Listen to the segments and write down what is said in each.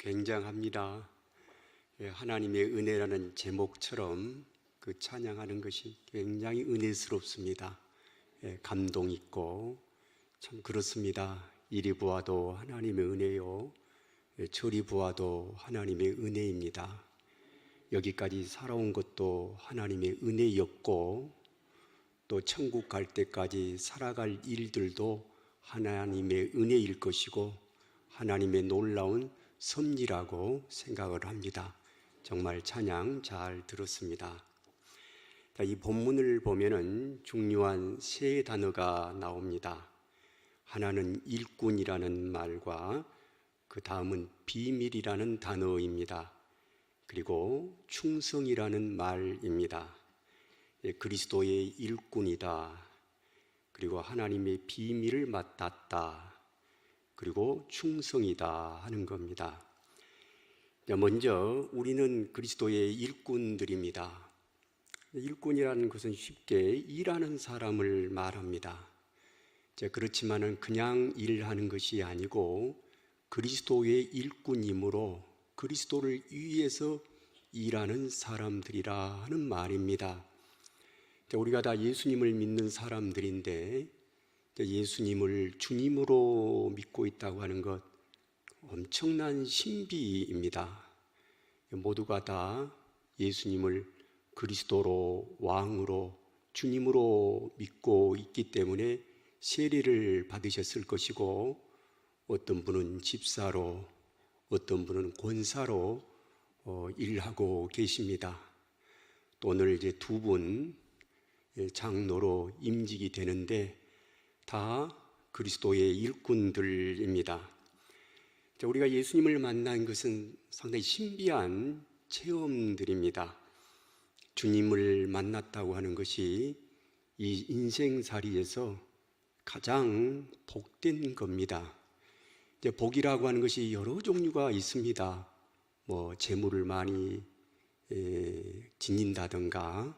굉장합니다. 하나님의 은혜라는 제목처럼 그 찬양하는 것이 굉장히 은혜스럽습니다. 감동 있고 참 그렇습니다. 이리 보아도 하나님의 은혜요, 저리 보아도 하나님의 은혜입니다. 여기까지 살아온 것도 하나님의 은혜였고, 또 천국 갈 때까지 살아갈 일들도 하나님의 은혜일 것이고 하나님의 놀라운 섭리라고 생각을 합니다. 정말 찬양 잘 들었습니다. 이 본문을 보면은 중요한 세 단어가 나옵니다. 하나는 일꾼이라는 말과 그 다음은 비밀이라는 단어입니다. 그리고 충성이라는 말입니다. 그리스도의 일꾼이다. 그리고 하나님의 비밀을 맡았다. 그리고 충성이다 하는 겁니다. 먼저 우리는 그리스도의 일꾼들입니다. 일꾼이라는 것은 쉽게 일하는 사람을 말합니다. 그렇지만은 그냥 일하는 것이 아니고 그리스도의 일꾼이므로 그리스도를 위해서 일하는 사람들이라 하는 말입니다. 우리가 다 예수님을 믿는 사람들인데 예수님을 주님으로 믿고 있다고 하는 것 엄청난 신비입니다. 모두가 다 예수님을 그리스도로, 왕으로, 주님으로 믿고 있기 때문에 세례를 받으셨을 것이고, 어떤 분은 집사로, 어떤 분은 권사로 일하고 계십니다. 또 오늘 이제 두 분 장로로 임직이 되는데 다 그리스도의 일꾼들입니다. 우리가 예수님을 만난 것은 상당히 신비한 체험들입니다. 주님을 만났다고 하는 것이 이 인생살이에서 가장 복된 겁니다. 복이라고 하는 것이 여러 종류가 있습니다. 재물을 많이 지닌다든가,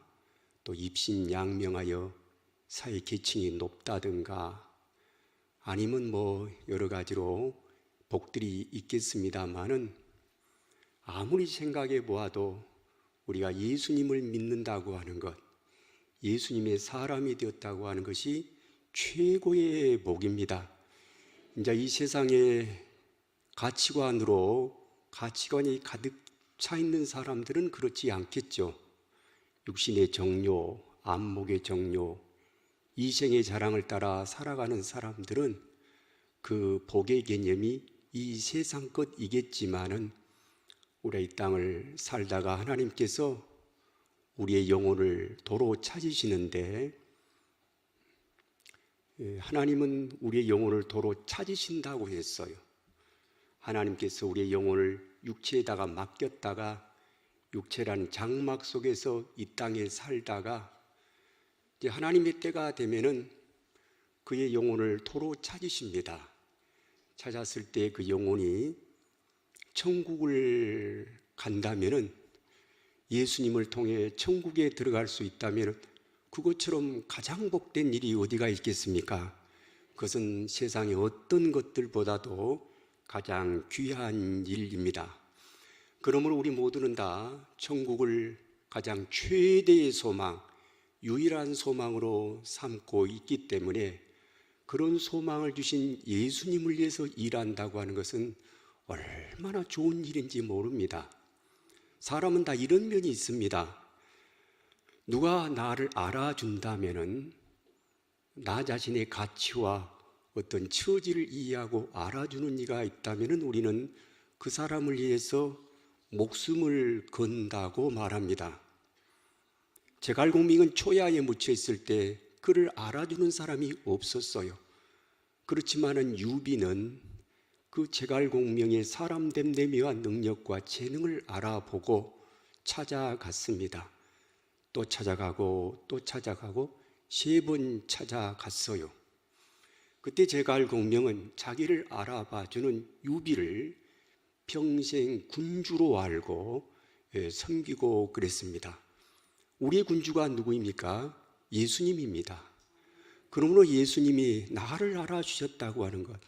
또 입신양명하여 사회 계층이 높다든가, 아니면 여러 가지로 복들이 있겠습니다만은, 아무리 생각해 보아도 우리가 예수님을 믿는다고 하는 것, 예수님의 사람이 되었다고 하는 것이 최고의 복입니다. 이제 이 세상의 가치관으로 가치관이 가득 차 있는 사람들은 그렇지 않겠죠. 육신의 정욕, 안목의 정욕, 이생의 자랑을 따라 살아가는 사람들은 그 복의 개념이 이 세상 것이겠지만은, 우리 이 땅을 살다가 하나님께서 우리의 영혼을 도로 찾으시는데, 하나님은 우리의 영혼을 도로 찾으신다고 했어요. 하나님께서 우리의 영혼을 육체에다가 맡겼다가 육체라는 장막 속에서 이 땅에 살다가 이제 하나님의 때가 되면은 그의 영혼을 도로 찾으십니다. 찾았을 때 그 영혼이 천국을 간다면은, 예수님을 통해 천국에 들어갈 수 있다면 그것처럼 가장 복된 일이 어디가 있겠습니까? 그것은 세상의 어떤 것들보다도 가장 귀한 일입니다. 그러므로 우리 모두는 다 천국을 가장 최대의 소망, 유일한 소망으로 삼고 있기 때문에, 그런 소망을 주신 예수님을 위해서 일한다고 하는 것은 얼마나 좋은 일인지 모릅니다. 사람은 다 이런 면이 있습니다. 누가 나를 알아준다면은, 나 자신의 가치와 어떤 처지를 이해하고 알아주는 이가 있다면은 우리는 그 사람을 위해서 목숨을 건다고 말합니다. 제갈공명은 초야에 묻혀 있을 때 그를 알아주는 사람이 없었어요. 그렇지만은 유비는 그 제갈공명의 사람됨 내미와 능력과 재능을 알아보고 찾아갔습니다. 또 찾아가고 또 찾아가고 3번 찾아갔어요. 그때 제갈공명은 자기를 알아봐주는 유비를 평생 군주로 알고 섬기고 그랬습니다. 우리의 군주가 누구입니까? 예수님입니다. 그러므로 예수님이 나를 알아주셨다고 하는 것,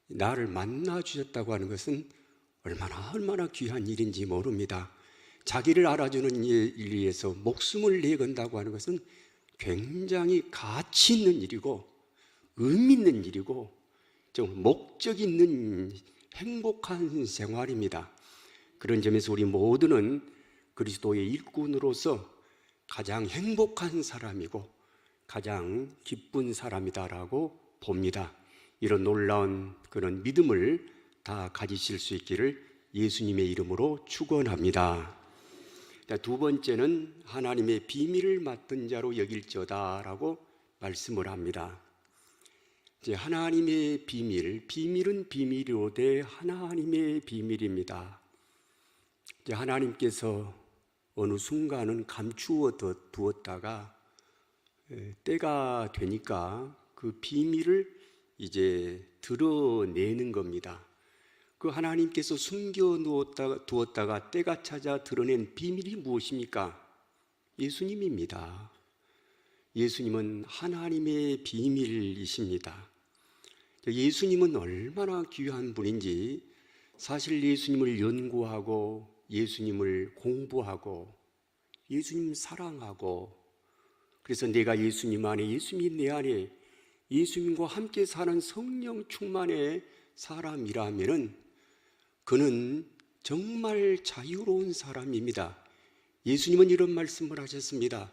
나를 만나주셨다고 하는 것은 얼마나 귀한 일인지 모릅니다. 자기를 알아주는 일을 위해서 목숨을 내건다고 하는 것은 굉장히 가치 있는 일이고 의미 있는 일이고 좀 목적 있는 행복한 생활입니다. 그런 점에서 우리 모두는 그리스도의 일꾼으로서 가장 행복한 사람이고 가장 기쁜 사람이다라고 봅니다. 이런 놀라운 그런 믿음을 다 가지실 수 있기를 예수님의 이름으로 축원합니다. 두 번째는 하나님의 비밀을 맡은 자로 여길저다라고 말씀을 합니다. 이제 하나님의 비밀은 비밀이로되 하나님의 비밀입니다. 이제 하나님께서 어느 순간은 감추어 두었다가 때가 되니까 그 비밀을 이제 드러내는 겁니다. 그 하나님께서 숨겨 두었다가 때가 찾아 드러낸 비밀이 무엇입니까? 예수님입니다. 예수님은 하나님의 비밀이십니다. 예수님은 얼마나 귀한 분인지 사실 예수님을 연구하고 예수님을 공부하고 예수님 사랑하고 그래서 내가 예수님 안에 예수님이 내 안에 예수님과 함께 사는 성령 충만의 사람이라면은 그는 정말 자유로운 사람입니다. 예수님은 이런 말씀을 하셨습니다.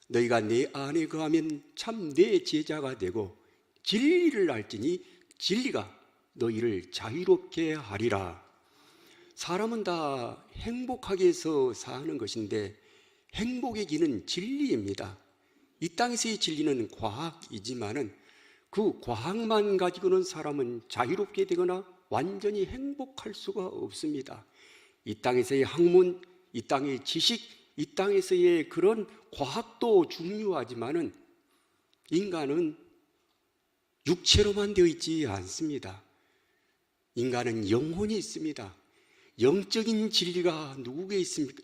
너희가 내 안에 거하면 참 내 제자가 되고 진리를 알지니 진리가 너희를 자유롭게 하리라. 사람은 다 행복하게 해서 사는 것인데 행복의 길은 진리입니다. 이 땅에서의 진리는 과학이지만은 그 과학만 가지고는 사람은 자유롭게 되거나 완전히 행복할 수가 없습니다. 이 땅에서의 학문, 이 땅의 지식, 이 땅에서의 그런 과학도 중요하지만은 인간은 육체로만 되어 있지 않습니다. 인간은 영혼이 있습니다. 영적인 진리가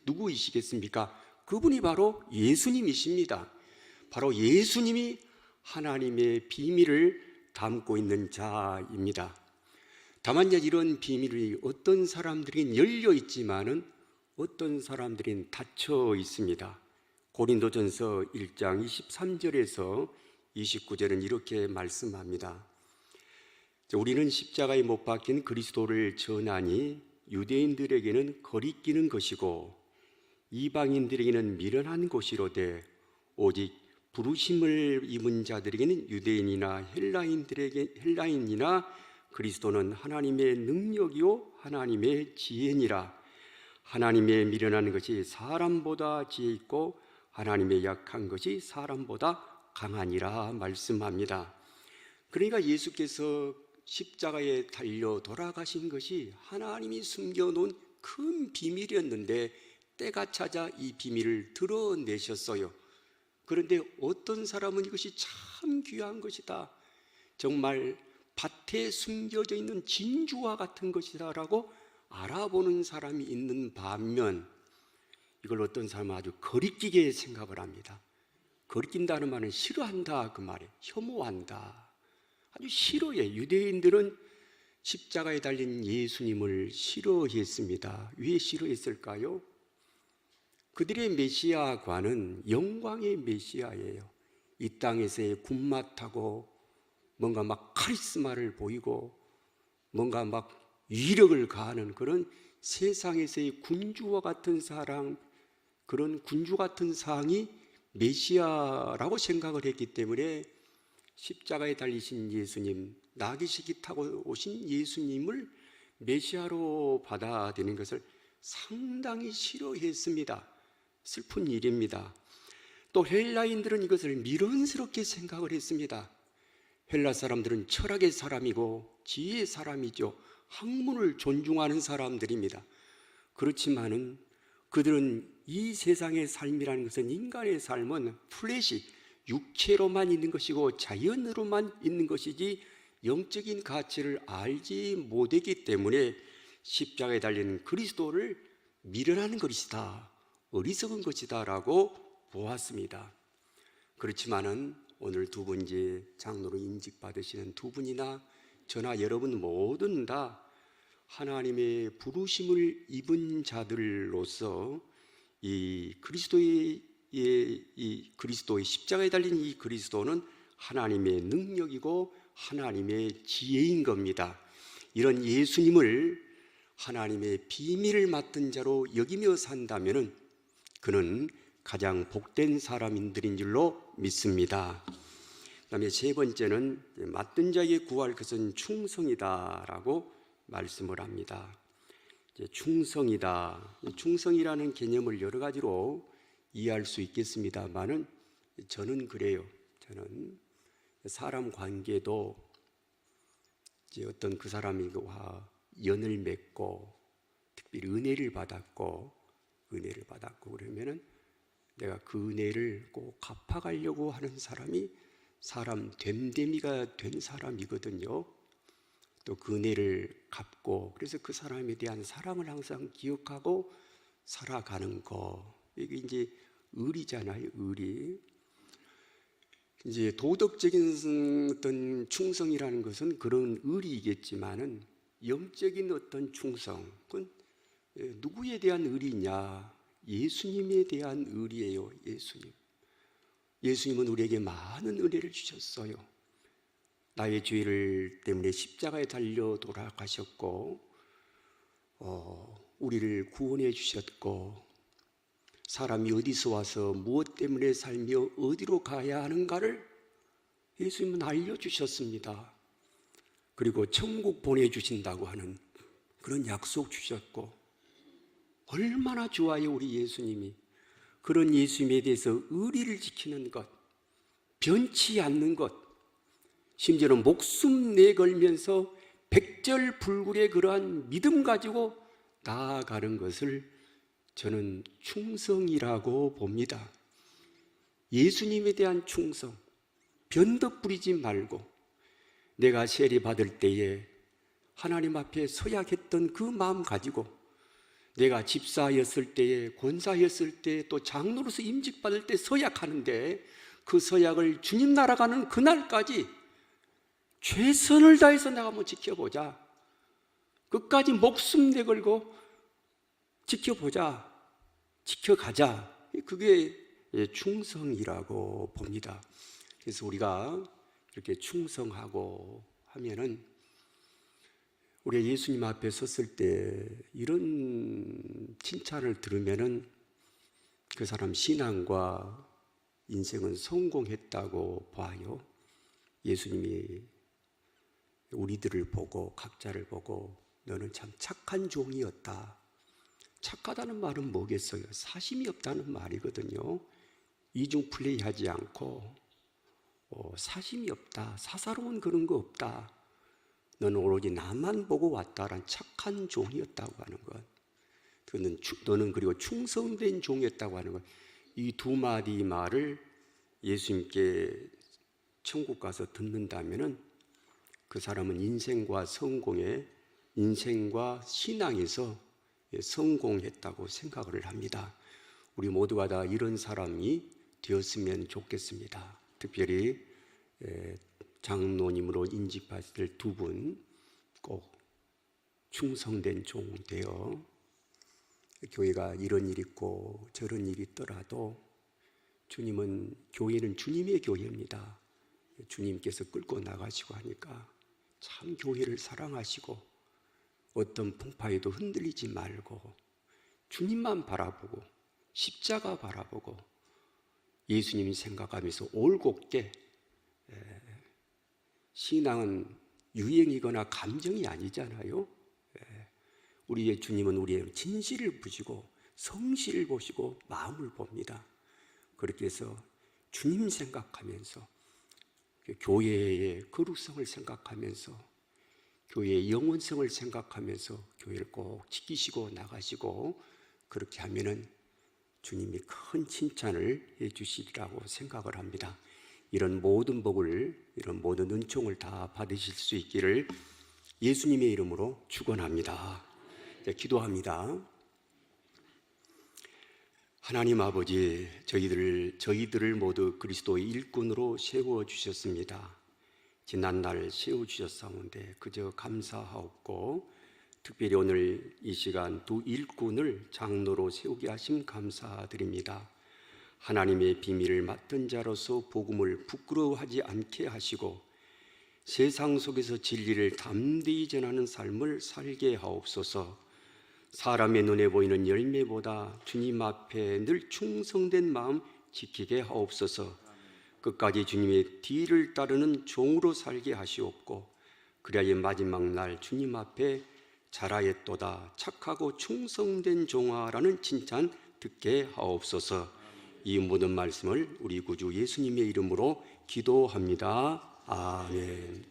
누구이시겠습니까? 그분이 바로 예수님이십니다. 바로 예수님이 하나님의 비밀을 담고 있는 자입니다. 다만 이런 비밀이 어떤 사람들에겐 열려 있지만은 어떤 사람들은 닫혀 있습니다. 고린도전서 1장 23절에서 29절은 이렇게 말씀합니다. 우리는 십자가에 못 박힌 그리스도를 전하니 유대인들에게는 거리끼는 것이고 이방인들에게는 미련한 것이로되 오직 부르심을 입은 자들에게는 유대인이나 헬라인이나 그리스도는 하나님의 능력이요 하나님의 지혜니라. 하나님의 미련한 것이 사람보다 지혜 있고 하나님의 약한 것이 사람보다 강하니라 말씀합니다. 그러니까 예수께서 십자가에 달려 돌아가신 것이 하나님이 숨겨놓은 큰 비밀이었는데 때가 찾아 이 비밀을 드러내셨어요. 그런데 어떤 사람은 이것이 참 귀한 것이다, 정말 밭에 숨겨져 있는 진주와 같은 것이다 라고 알아보는 사람이 있는 반면 이걸 어떤 사람은 아주 거리끼게 생각을 합니다. 거리낀다는 말은 싫어한다 그 말이에요. 혐오한다, 아주 싫어해. 유대인들은 십자가에 달린 예수님을 싫어했습니다. 왜 싫어했을까요? 그들의 메시아관은 영광의 메시아예요. 이 땅에서의 군맛하고 뭔가 막 카리스마를 보이고 뭔가 막 위력을 가하는 그런 세상에서의 군주와 같은 사람, 그런 군주 같은 상이 메시아라고 생각을 했기 때문에 십자가에 달리신 예수님, 나귀시기 타고 오신 예수님을 메시아로 받아들이는 것을 상당히 싫어했습니다. 슬픈 일입니다. 또 헬라인들은 이것을 미련스럽게 생각을 했습니다. 헬라 사람들은 철학의 사람이고 지혜의 사람이죠. 학문을 존중하는 사람들입니다. 그렇지만은 그들은 이 세상의 삶이라는 것은, 인간의 삶은 플래시, 육체로만 있는 것이고 자연으로만 있는 것이지 영적인 가치를 알지 못했기 때문에 십자가에 달린 그리스도를 미련하는 것이다, 어리석은 것이다 라고 보았습니다. 그렇지만은 오늘 두 번째 장로로 임직받으시는 두 분이나 저나 여러분 모두는 다 하나님의 부르심을 입은 자들로서 이 그리스도의 십자가에 달린 이 그리스도는 하나님의 능력이고 하나님의 지혜인 겁니다. 이런 예수님을 하나님의 비밀을 맡은 자로 여기며 산다면은 그는 가장 복된 사람인들인 줄로 믿습니다. 그다음에 세 번째는 맡은 자에게 구할 것은 충성이다라고 말씀을 합니다. 충성이다. 충성이라는 개념을 여러 가지로 이해할 수 있겠습니다만은 저는 그래요. 저는 사람 관계도 이제 어떤 그 사람과 연을 맺고 특별히 은혜를 받았고 그러면은 내가 그 은혜를 꼭 갚아가려고 하는 사람이 사람 됨됨이가 된 사람이거든요. 또 그 은혜를 갚고 그래서 그 사람에 대한 사랑을 항상 기억하고 살아가는 거, 이게 이제 의리잖아요. 의리. 이제 도덕적인 어떤 충성이라는 것은 그런 의리이겠지만은 영적인 어떤 충성, 그건 누구에 대한 의리냐? 예수님에 대한 의리예요. 예수님은 우리에게 많은 은혜를 주셨어요. 나의 죄를 때문에 십자가에 달려 돌아가셨고 우리를 구원해 주셨고 사람이 어디서 와서 무엇 때문에 살며 어디로 가야 하는가를 예수님은 알려주셨습니다. 그리고 천국 보내주신다고 하는 그런 약속 주셨고 얼마나 좋아요 우리 예수님이. 그런 예수님에 대해서 의리를 지키는 것, 변치 않는 것, 심지어는 목숨 내걸면서 백절불굴의 그러한 믿음 가지고 나아가는 것을 저는 충성이라고 봅니다. 예수님에 대한 충성, 변덕 부리지 말고 내가 세례 받을 때에 하나님 앞에 서야 했던 그 마음 가지고 내가 집사였을 때에 권사였을 때 또 장로로서 임직받을 때 서약하는데 그 서약을 주님 나라 가는 그날까지 최선을 다해서 내가 한번 지켜보자. 끝까지 목숨 내걸고 지켜보자. 지켜가자. 그게 충성이라고 봅니다. 그래서 우리가 이렇게 충성하고 하면은 우리가 예수님 앞에 섰을 때 이런 칭찬을 들으면은 그 사람 신앙과 인생은 성공했다고 봐요. 예수님이 우리들을 보고 각자를 보고 너는 참 착한 종이었다. 착하다는 말은 뭐겠어요? 사심이 없다는 말이거든요. 이중 플레이하지 않고 사심이 없다. 사사로운 그런 거 없다. 너는 오로지 나만 보고 왔다란 착한 종이었다고 하는 것. 너는 그리고 충성된 종이었다고 하는 것. 이 두 마디 말을 예수님께 천국 가서 듣는다면은 그 사람은 인생과 성공에, 인생과 신앙에서 성공했다고 생각을 합니다. 우리 모두가 다 이런 사람이 되었으면 좋겠습니다. 특별히 장로님으로 인직받을 두 분 꼭 충성된 종 되어 교회가 이런 일이 있고 저런 일이 있더라도 주님은, 교회는 주님의 교회입니다. 주님께서 끌고 나가시고 하니까 참 교회를 사랑하시고 어떤 풍파에도 흔들리지 말고 주님만 바라보고 십자가 바라보고 예수님이 생각하면서 올곧게, 신앙은 유행이거나 감정이 아니잖아요. 우리의 주님은 우리의 진실을 보시고 성실을 보시고 마음을 봅니다. 그렇게 해서 주님 생각하면서 교회의 거룩성을 생각하면서 교회의 영원성을 생각하면서 교회를 꼭 지키시고 나가시고 그렇게 하면은 주님이 큰 칭찬을 해주시리라고 생각을 합니다. 이런 모든 복을, 이런 모든 은총을 다 받으실 수 있기를 예수님의 이름으로 축원합니다. 기도합니다. 하나님 아버지, 저희들을 모두 그리스도의 일꾼으로 세워주셨습니다. 지난날 세워주셨사온데 그저 감사하옵고 특별히 오늘 이 시간 두 일꾼을 장로로 세우게 하심 감사드립니다. 하나님의 비밀을 맡은 자로서 복음을 부끄러워하지 않게 하시고 세상 속에서 진리를 담대히 전하는 삶을 살게 하옵소서. 사람의 눈에 보이는 열매보다 주님 앞에 늘 충성된 마음 지키게 하옵소서. 끝까지 주님의 뒤를 따르는 종으로 살게 하시옵고, 그리하여 마지막 날 주님 앞에 잘하였도다 착하고 충성된 종아라는 칭찬 듣게 하옵소서. 이 모든 말씀을 우리 구주 예수님의 이름으로 기도합니다. 아멘.